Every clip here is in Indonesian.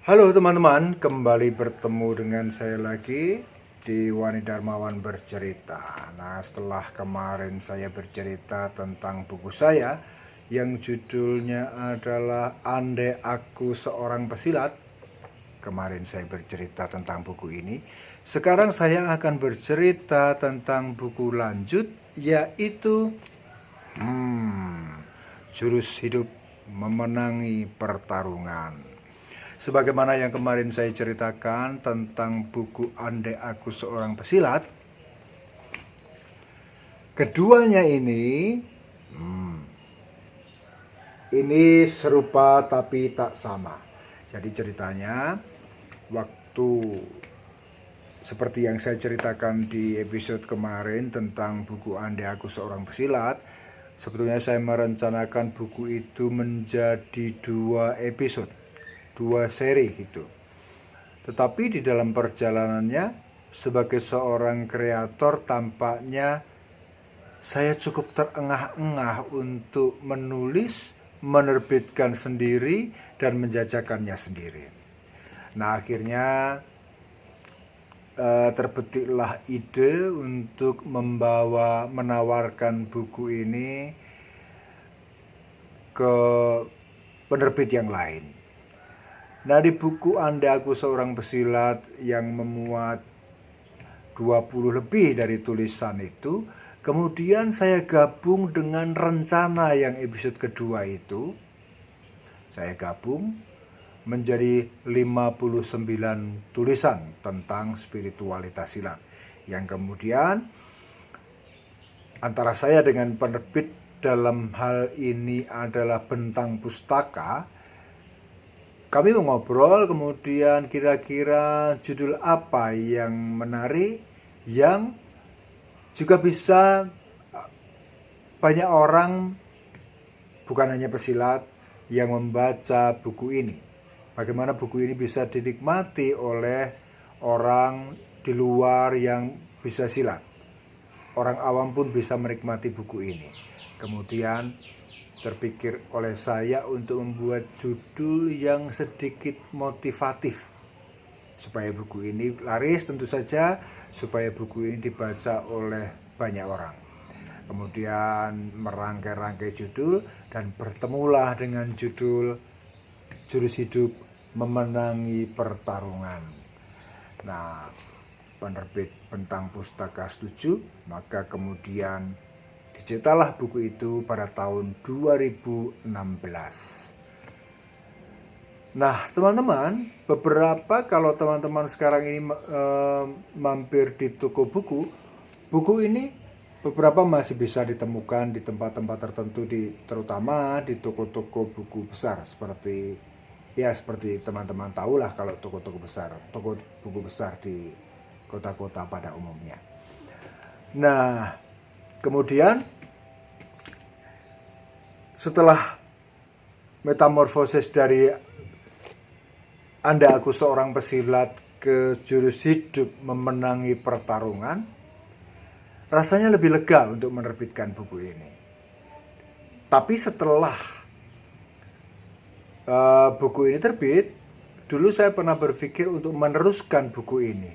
Halo teman-teman, kembali bertemu dengan saya lagi di Wani Darmawan Bercerita. Nah, setelah kemarin saya bercerita tentang buku saya yang judulnya adalah Andai Aku Seorang Pesilat. Kemarin saya bercerita tentang buku ini. Sekarang saya akan bercerita tentang buku lanjut, yaitu Jurus Hidup Memenangi Pertarungan. Sebagaimana yang kemarin saya ceritakan tentang buku Andai Aku Seorang Pesilat, keduanya ini serupa tapi tak sama. Jadi ceritanya, waktu seperti yang saya ceritakan di episode kemarin tentang buku Andai Aku Seorang Pesilat, sebetulnya saya merencanakan buku itu menjadi 2 episode, 2 seri gitu. Tetapi di dalam perjalanannya, sebagai seorang kreator, tampaknya saya cukup terengah-engah untuk menulis, menerbitkan sendiri, dan menjajakannya sendiri. Nah, akhirnya terbetiklah ide untuk menawarkan buku ini ke penerbit yang lain. Nah, di buku Andai Aku Seorang Pesilat yang memuat 20 lebih dari tulisan itu, kemudian saya gabung dengan rencana yang episode kedua itu. Saya gabung menjadi 59 tulisan tentang spiritualitas silat. Yang kemudian antara saya dengan penerbit dalam hal ini adalah Bentang Pustaka. Kami mengobrol, kemudian kira-kira judul apa yang menarik, yang juga bisa banyak orang, bukan hanya pesilat, yang membaca buku ini. Bagaimana buku ini bisa dinikmati oleh orang di luar yang bisa silat. Orang awam pun bisa menikmati buku ini. Kemudian terpikir oleh saya untuk membuat judul yang sedikit motivatif supaya buku ini laris, tentu saja supaya buku ini dibaca oleh banyak orang. Kemudian merangkai-rangkai judul dan bertemulah dengan judul Jurus Hidup Memenangi Pertarungan. Nah, penerbit Bentang Pustaka setuju, maka kemudian dicetaklah buku itu pada tahun 2016. Nah, teman-teman, kalau teman-teman sekarang ini mampir di toko buku, buku ini beberapa masih bisa ditemukan di tempat-tempat tertentu, terutama di toko-toko buku besar seperti teman-teman tahulah kalau toko buku besar di kota-kota pada umumnya. Nah, kemudian setelah metamorfosis dari Andai Aku Seorang Pesilat ke Jurus Hidup Memenangi Pertarungan, rasanya lebih lega untuk menerbitkan buku ini. Tapi setelah buku ini terbit, dulu saya pernah berpikir untuk meneruskan buku ini,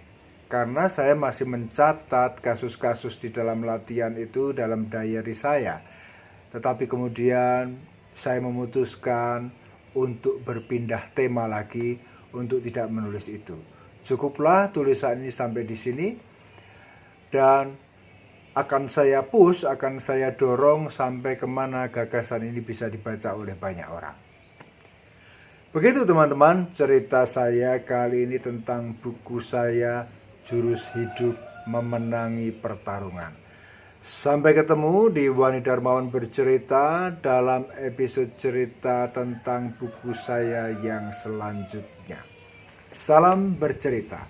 karena saya masih mencatat kasus-kasus di dalam latihan itu dalam diary saya. Tetapi kemudian saya memutuskan untuk berpindah tema lagi, untuk tidak menulis itu. Cukuplah tulisan ini sampai di sini, dan akan saya push, akan saya dorong sampai kemana gagasan ini bisa dibaca oleh banyak orang. Begitu teman-teman, cerita saya kali ini tentang buku saya Jurus Hidup Memenangi Pertarungan. Sampai ketemu di Wani Darmawan Bercerita dalam episode cerita tentang buku saya yang selanjutnya. Salam bercerita.